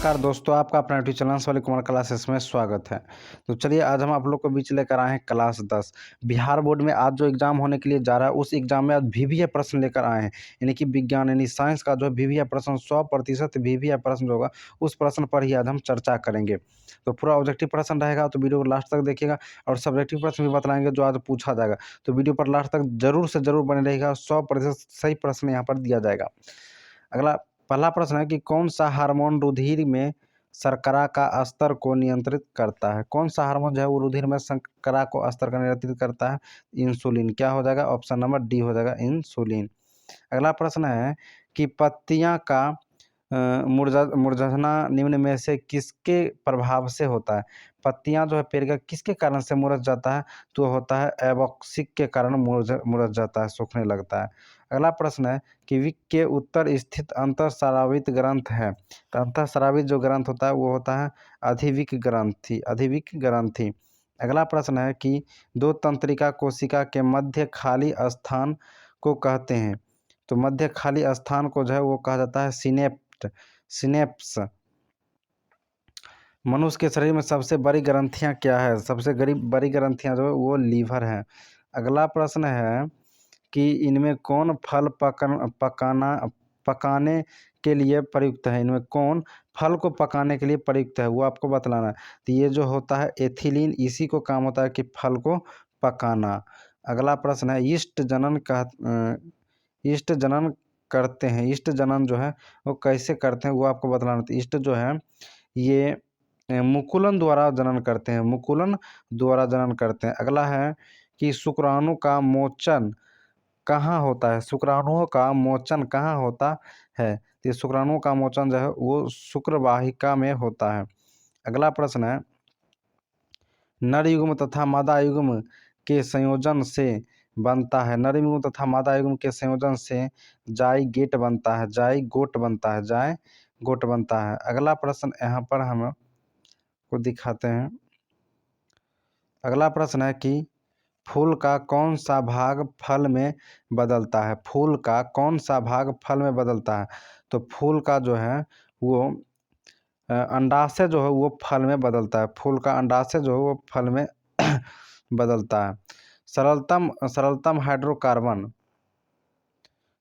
नमस्कार दोस्तों, आपका अपना यूट्यूब चैनल वाले कुमार क्लासेस में स्वागत है। तो चलिए आज हम आप लोग को बीच लेकर आए हैं क्लास 10। बिहार बोर्ड में आज जो एग्जाम होने के लिए जा रहा है उस एग्जाम में आज वीवीआई प्रश्न लेकर आए हैं। यानी कि विज्ञान यानी साइंस का जो है वीवीआई प्रश्न 100% वीवीआई प्रश्न जो होगा उस प्रश्न पर ही आज हम चर्चा करेंगे। तो पूरा ऑब्जेक्टिव प्रश्न रहेगा, तो वीडियो को लास्ट तक देखिएगा और सब्जेक्टिव प्रश्न भी बतलाएंगे जो आज पूछा जाएगा। तो वीडियो पर लास्ट तक जरूर से जरूर बने रहेगा, 100% सही प्रश्न यहाँ पर दिया जाएगा। अगला पहला प्रश्न है कि कौन सा हार्मोन रुधिर में शर्करा का स्तर को नियंत्रित करता है। कौन सा हार्मोन जो है वो रुधिर में शर्करा को स्तर का नियंत्रित करता है। इंसुलिन। क्या हो जाएगा? ऑप्शन नंबर डी हो जाएगा, इंसुलिन। अगला प्रश्न है कि पत्तियां का मुरझाना निम्न में से किसके प्रभाव से होता है। पत्तियां जो है पेड़ का किसके कारण से मुरझ जाता है? तो होता है एबॉक्सिक के कारण मुरझ जाता है, सूखने लगता है। अगला प्रश्न है कि विक के उत्तर स्थित अंतःस्रावित ग्रंथ है। तो अंतःस्रावित जो ग्रंथ होता है वो होता है अधिविक ग्रंथि, अधिविक ग्रंथि। अगला प्रश्न है कि दो तंत्रिका कोशिका के मध्य खाली स्थान को कहते हैं। तो मध्य खाली स्थान को जो है वो कहा जाता है सिनेप्स। मनुष्य के शरीर में सबसे बड़ी ग्रंथियां क्या है? सबसे बड़ी ग्रंथियां जो है वो लीवर है। अगला प्रश्न है कि इनमें कौन फल पकाने के लिए प्रयुक्त है। इनमें कौन फल को पकाने के लिए प्रयुक्त है वो आपको बतलाना है। तो ये जो होता है एथिलीन, इसी को काम होता है कि फल को पकाना। अगला प्रश्न है ईस्ट जनन करते हैं। ईस्ट जनन जो है वो कैसे करते हैं वो आपको बतलाना है। ईस्ट जो है ये मुकुलन द्वारा जनन करते हैं, मुकुलन द्वारा जनन करते हैं। अगला है कि शुक्राणु का मोचन कहाँ होता है। शुक्राणुओं का मोचन कहाँ होता है? तो ये शुक्राणुओं का मोचन जो है वो शुक्रवाहिका में होता है। अगला प्रश्न है नर युग्म तथा मादा युग्म के संयोजन से बनता है। नर युग्म तथा मादा युग्म के संयोजन से जाइगोट बनता है, जाइगोट बनता है, जाइगोट बनता है। अगला प्रश्न यहाँ पर हम को दिखाते हैं। अगला प्रश्न है कि फूल का कौन सा भाग फल में बदलता है। फूल का कौन सा भाग फल में बदलता है? तो फूल का जो है वो अंडाशय जो है वो फल में बदलता है। फूल का अंडाशय जो है वो फल में बदलता है। सरलतम हाइड्रोकार्बन है।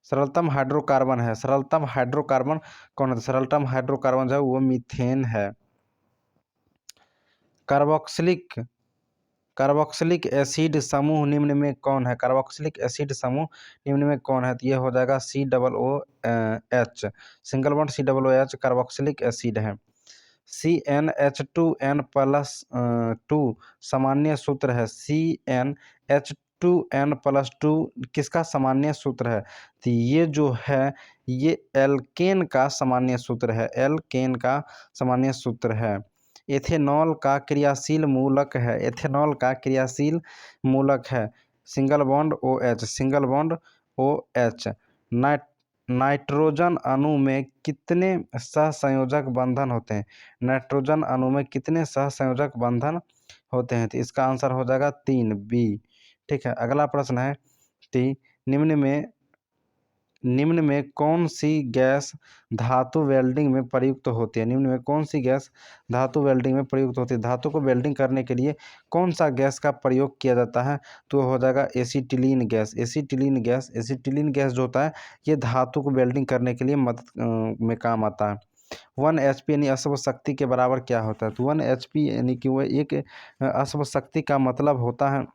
सरलतम हाइड्रोकार्बन कौन है? सरलतम हाइड्रोकार्बन जो है वो मीथेन है। कार्बोक्सिलिक एसिड समूह निम्न में कौन है? कार्बोक्सिलिक एसिड समूह निम्न में कौन है? तो ये हो जाएगा COOH, single bond COOH carboxylic acid है। CnH2n+2 सामान्य सूत्र है। CnH2n+2 किसका सामान्य सूत्र है? तो ये जो है ये एल्केन का सामान्य सूत्र है, एल्केन का सामान्य सूत्र है। एथेनॉल का क्रियाशील मूलक है। एथेनॉल का क्रियाशील मूलक है single bond OH, single bond OH। Nitrogen अणु में कितने सहसंयोजक बंधन होते हैं? नाइट्रोजन अणु में कितने सहसंयोजक बंधन होते हैं? तो इसका आंसर हो जाएगा 3, B। ठीक है। अगला प्रश्न है कि निम्न में कौन सी गैस धातु वेल्डिंग में प्रयुक्त होती है? निम्न में कौन सी गैस धातु वेल्डिंग में प्रयुक्त होती है? धातु को वेल्डिंग करने के लिए कौन सा गैस का प्रयोग किया जाता है? तो हो जाएगा एसिटिलीन गैस। एसिटिलीन गैस जो होता है ये धातु को वेल्डिंग करने के लिए मदद में काम आता है। 1 HP यानी अश्व शक्ति के बराबर क्या होता है? तो 1 HP यानी कि वह एक अश्व शक्ति का मतलब होता है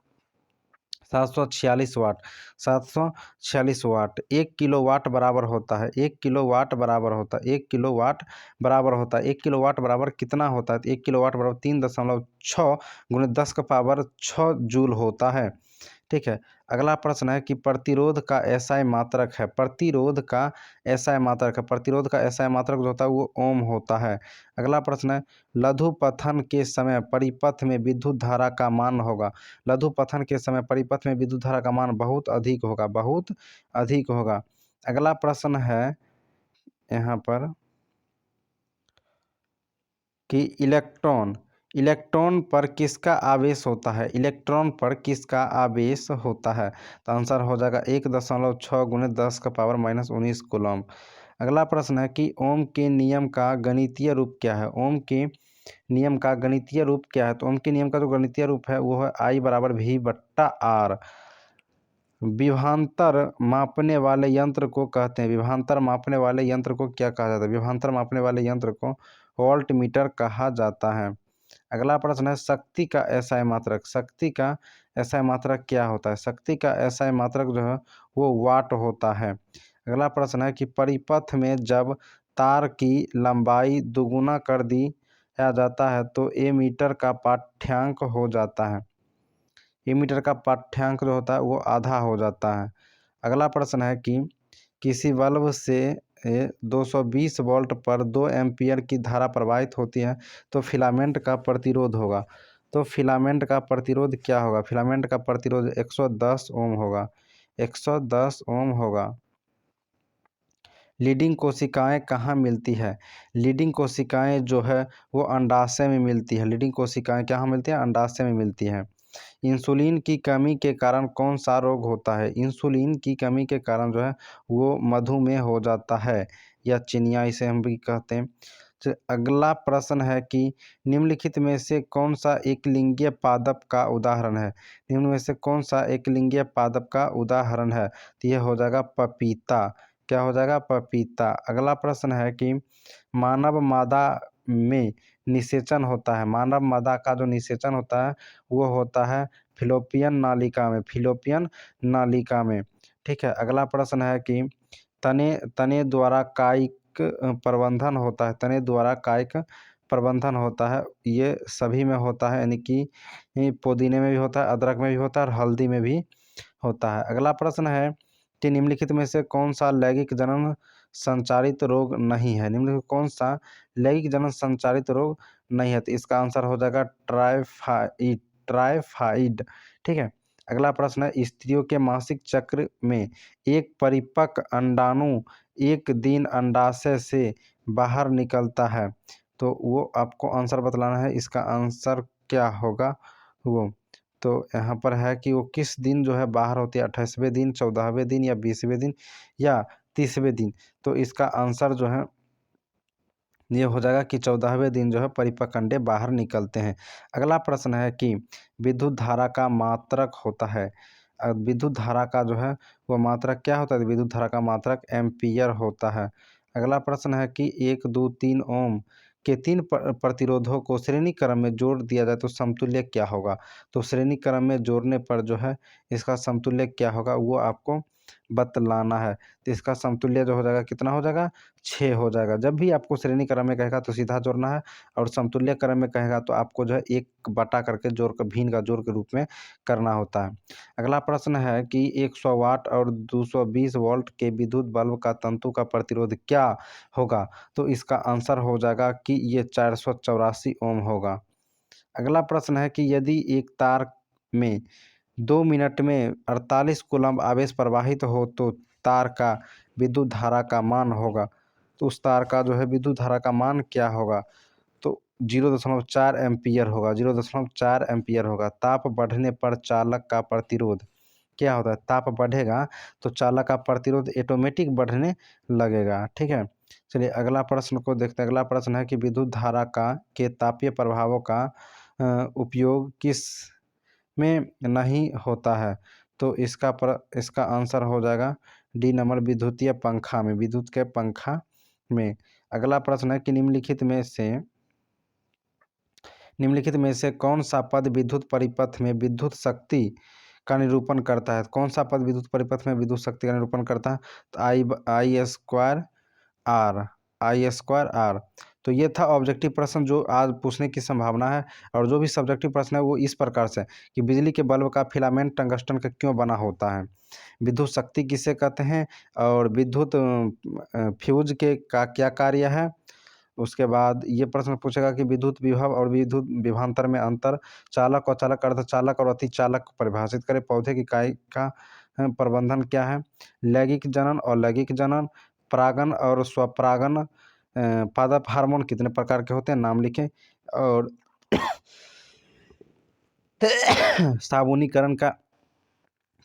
746 वाट। 746 वाट। 1 किलोवाट बराबर होता है, 1 किलोवाट बराबर होता है, 1 किलोवाट बराबर होता है। 1 किलोवाट बराबर कितना होता है? तो 1 किलोवाट बराबर 3.6 × 10⁻6 जूल होता है। ठीक है। अगला प्रश्न है कि प्रतिरोध का SI मात्रक है। प्रतिरोध का SI मात्रक है। प्रतिरोध का SI मात्रक जो होता है वो ओम होता है। अगला प्रश्न है लघुपथन के समय परिपथ में विद्युत धारा का मान होगा। लघुपथन के समय परिपथ में विद्युत धारा का मान बहुत अधिक होगा, बहुत अधिक होगा। अगला प्रश्न है यहाँ पर कि इलेक्ट्रॉन पर किसका आवेश होता है? इलेक्ट्रॉन पर किसका आवेश होता है? तो आंसर हो जाएगा 1.6 × 10⁻−19 कूलम। अगला प्रश्न है कि ओम के नियम का गणितीय रूप क्या है। ओम के नियम का गणितीय रूप क्या है। तो ओम के नियम का जो गणितीय रूप है वो है I बराबर V बट्टा R। विभवांतर मापने वाले यंत्र को कहते हैं, विभवांतर मापने वाले यंत्र को क्या कहा जाता है। विभवांतर मापने वाले यंत्र को वोल्ट मीटर कहा जाता है। अगला प्रश्न है शक्ति का एसआई मात्रक। शक्ति का एसआई मात्रक क्या होता है। शक्ति का एसआई मात्रक जो है वो वाट होता है। अगला प्रश्न है कि परिपथ में जब तार की लंबाई दोगुना कर दी जाता है तो ए मीटर का पाठ्यांक हो जाता है। ए मीटर का पाठ्यांक जो होता है वो आधा हो जाता है। अगला प्रश्न है कि किसी बल्ब से 220 वोल्ट पर 2 एम्पियर की धारा प्रवाहित होती है तो फिलामेंट का प्रतिरोध होगा। तो फिलामेंट का प्रतिरोध क्या होगा। फिलामेंट का प्रतिरोध 110 ओम होगा। 110 ओम होगा। लीडिंग कोशिकाएं कहाँ मिलती है। लीडिंग कोशिकाएं जो है वो अंडाशय में मिलती है। लीडिंग कोशिकाएं कहाँ मिलती हैं, अंडाशय में मिलती हैं। इंसुलिन की कमी के कारण कौन सा रोग होता है। इंसुलिन की कमी के कारण जो है वो मधुमेह हो जाता है या चिनिया इसे हम भी कहते हैं। अगला प्रश्न है कि निम्नलिखित में से कौन सा एक लिंगीय पादप का उदाहरण है। निम्न में से कौन सा एक लिंगीय पादप का उदाहरण है। तो यह हो जाएगा पपीता। क्या हो जाएगा, पपीता। अगला प्रश्न है कि मानव मादा में निषेचन होता है। मानव मादा का जो निषेचन होता है वो होता है फिलोपियन नालिका में। फिलोपियन नालिका में, ठीक है। अगला प्रश्न है कि तने तने द्वारा कायिक प्रबंधन होता है। तने द्वारा कायिक प्रबंधन होता है, ये सभी में होता है, यानी कि पुदीने में भी होता है, अदरक में भी होता है और हल्दी में भी होता है। अगला प्रश्न है कि निम्नलिखित में से कौन सा लैंगिक जनन संचारित रोग नहीं है। निम्नलिखित कौन सा लैंगिक जनन संचारित रोग नहीं है। तो इसका आंसर हो जाएगा टाइफाइड। टाइफाइड, ठीक है। अगला प्रश्न है स्त्रियों के मासिक चक्र में एक परिपक्व अंडाणु एक दिन अंडाशय से बाहर निकलता है। तो वो आपको आंसर बतलाना है। इसका आंसर क्या होगा वो, तो यहाँ पर है कि वो किस दिन जो है बाहर होती है, 28वें दिन, 14वें दिन या 20वें दिन या 30वें दिन। तो इसका आंसर जो है ये हो जाएगा कि 14वें दिन जो है परिपक्व अंडे बाहर निकलते हैं। अगला प्रश्न है कि विद्युत धारा का मात्रक होता है। विद्युत धारा का जो है वो मात्रक क्या होता है। विद्युत धारा का मात्रक एम्पियर होता है। अगला प्रश्न है कि 1 2 3 ओम के 3 प्रतिरोधों को श्रेणी क्रम में जोड़ दिया जाए तो समतुल्य क्या होगा। तो श्रेणी क्रम में जोड़ने पर जो है इसका समतुल्य क्या होगा वो आपको बतलाना है। तो इसका समतुल्य जो हो जाएगा कितना हो जाएगा, 6 हो जाएगा। जब भी आपको श्रेणी क्रम में कहेगा तो सीधा जोड़ना है, और समतुल्य क्रम में कहेगा तो आपको जो है एक बटा करके जोड़ कर भिन्न का जोड़ के रूप में करना होता है। अगला प्रश्न है कि 100 वाट और 220 वोल्ट के विद्युत बल्ब का तंतु का प्रतिरोध क्या होगा। तो इसका आंसर हो जाएगा कि ये 484 ओम होगा। अगला प्रश्न है कि यदि एक तार में 2 मिनट में 48 कूलम्ब आवेश प्रवाहित हो तो तार का विद्युत धारा का मान होगा। तो उस तार का जो है विद्युत धारा का मान क्या होगा। तो 0.4 एम्पियर होगा। 0.4 एम्पियर होगा। ताप बढ़ने पर चालक का प्रतिरोध क्या होता है। ताप बढ़ेगा तो चालक का प्रतिरोध ऑटोमेटिक बढ़ने लगेगा, ठीक है। चलिए अगला प्रश्न को देखते हैं। अगला प्रश्न है कि विद्युत धारा का के तापीय प्रभावों का उपयोग किस में नहीं होता है। तो इसका आंसर हो जाएगा डी नंबर, विद्युतीय पंखा में। विद्युत के पंखा में। अगला प्रश्न है कि निम्नलिखित में से कौन सा पद विद्युत परिपथ में विद्युत शक्ति का निरूपण करता है। कौन सा पद विद्युत परिपथ में विद्युत शक्ति का निरूपण करता है। तो I square R. I square R. तो ये था ऑब्जेक्टिव प्रश्न जो आज पूछने की संभावना है। और जो भी सब्जेक्टिव प्रश्न है वो इस प्रकार से कि बिजली के बल्ब का फिलामेंट टंगस्टन का क्यों बना होता है, विद्युत शक्ति किसे कहते हैं, और विद्युत फ्यूज के का क्या कार्य है। उसके बाद ये प्रश्न पूछेगा कि विद्युत विभव और विद्युत विभवांतर में अंतर, चालक और चालक, अर्धचालक और अतिचालक को परिभाषित करें, पौधे की इकाई का प्रबंधन क्या है, लैंगिक जनन और लैंगिक जनन, परागन और स्वपरागन, पादप हार्मोन कितने प्रकार के होते हैं नाम लिखें, और साबुनीकरण का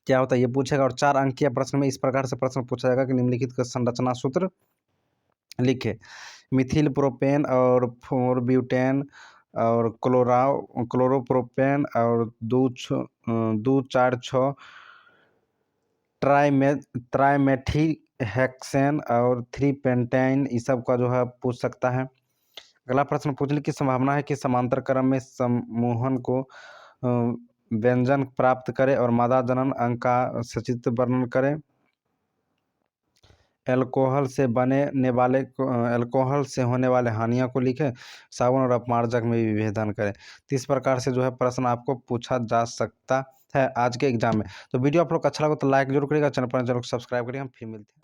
क्या होता है ये पूछेगा। और 4 अंकीय प्रश्न में इस प्रकार से प्रश्न पूछा जाएगा कि निम्नलिखित का संरचना सूत्र लिखे। मिथिल प्रोपेन और 4 ब्यूटेन और क्लोरोप्रोपेन और 2,4,6 ट्राइमेथिहेक्सेन और 3 पेंटाइन, इस सब का जो है पूछ सकता है। अगला प्रश्न पूछने की संभावना है कि समांतर क्रम में समूहन को व्यंजन प्राप्त करे और मादा जनन अंक का सचित्र वर्णन करें। अल्कोहल से होने वाले हानियों को लिखें। साबुन और अपमार्जक में विभेदन करें। तो इस प्रकार से जो है प्रश्न आपको पूछा जा सकता है आज के एग्जाम में। तो वीडियो आप लोग अच्छा लगा तो लाइक जरूर करिएगा, चैनल पर जरूर सब्सक्राइब करिएगा। हम फिर मिलते हैं।